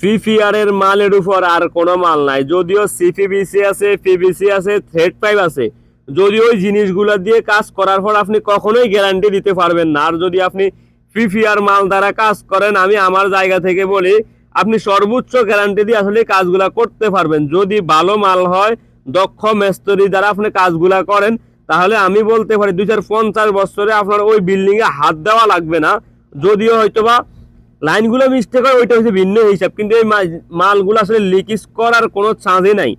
ফিফিআর এর মালের উপর আর কোনো মাল নাই। যদিও সিপিবিসি আছে, পিভিসি আছে, থ্রেড পাইপ আছে, যদিও ওই জিনিসগুলো দিয়ে কাজ করার পর আপনি কখনোই গ্যারান্টি দিতে পারবেন না। আর যদি আপনি ফিফিআর মাল দ্বারা কাজ করেন, আমি আমার জায়গা থেকে বলি আপনি সর্বোচ্চ গ্যারান্টি দিয়ে আসলে কাজগুলা করতে পারবেন। যদি ভালো মাল হয়, দক্ষ মিস্ত্রি দ্বারা আপনি কাজগুলা করেন, তাহলে আমি বলতে পারি 2050 বছরে আপনার ওই বিল্ডিং এ হাত দেওয়া লাগবে না। যদিও হয়তোবা লাইনগুলো মিস্টেক হয়, ওইটা হচ্ছে ভিন্ন হিসাব, কিন্তু এই মালগুলো আসলে লিকেজ করার কোনো চান্সই নাই।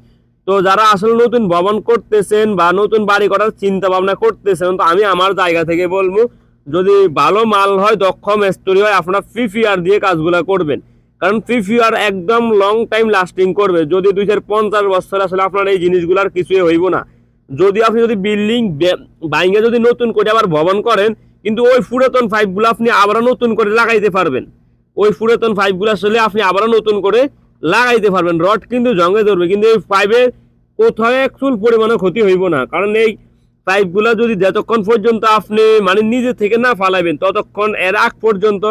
তো যারা আসলে নতুন ভবন করতেছেন বা নতুন বাড়ি করার চিন্তা ভাবনা করতেছেন, তো আমি আমার জায়গা থেকে বলবো যদি ভালো মাল হয়, দক্ষ মিস্ত্রি হয়, আপনারা ফিফিআর দিয়ে কাজগুলো করবেন। কারণ ফিফিআর একদম লং টাইম লাস্টিং করবে। যদি 2050 বছর আসলে আপনার এই জিনিসগুলোর কিছুই হইব না। আপনি বিল্ডিং ভাঙে যদি নতুন করে আবার ভবন করেন, কিন্তু ওই পুরাতন পাইপগুলো আপনি আবার নতুন করে লাগাইতে পারবেন। ওই পুরাতন পাইপগুলো আসলে আপনি আবার নতুন করে লাগাইতে পারবেন। রড কিন্তু জঙ্গে ধরবে, কিন্তু এই পাইপের কোথাও একচুল পরিমাণে ক্ষতি হইব না। কারণ এই পাইপগুলো যদি যতক্ষণ পর্যন্ত আপনি মানে নিজে থেকে না ফালাইবেন, ততক্ষণ এর আগ পর্যন্ত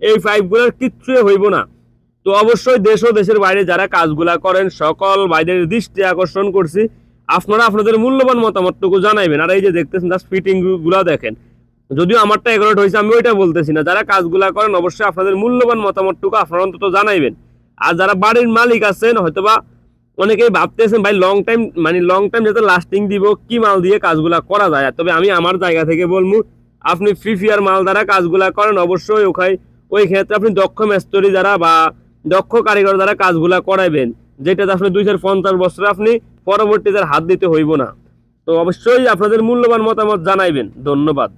এই পাইপগুলোর কিচ্ছুই হইব না। তো অবশ্যই দেশ ও দেশের বাইরে যারা কাজগুলা করেন, সকল ভাইদের দৃষ্টি আকর্ষণ করছি, আপনারা আপনাদের মূল্যবান মতামতটুকু জানাইবেন। আর এই যে দেখতেছেন জাস্ট ফিটিং গুলা দেখেন, যদিও আমারটা এগারোট হয়েছে, আমি ওইটা বলতেছি না। যারা কাজগুলা করেন অবশ্যই আপনাদের মূল্যবান মতামতটুকু আপনারা অন্তত জানাইবেন। আর যারা বাড়ির মালিক আছেন, হয়তোবা অনেকেই ভাবতেছেন ভাই লং টাইম যাতে লাস্টিং দিব, কি মাল দিয়ে কাজগুলা করা যায়। তবে আমি আমার জায়গা থেকে বলবো আপনি ফিফিআর মাল দ্বারা কাজগুলা করেন, অবশ্যই ওই ক্ষেত্রে আপনি দক্ষ মিস্ত্রি দ্বারা বা দক্ষ কারিগর দ্বারা কাজগুলা করাইবেন, যেটাতে আপনি 2050 বছরে আপনি পরবর্তীতে হাত দিতে হইব না। তো অবশ্যই আপনাদের মূল্যবান মতামত জানাইবেন। ধন্যবাদ।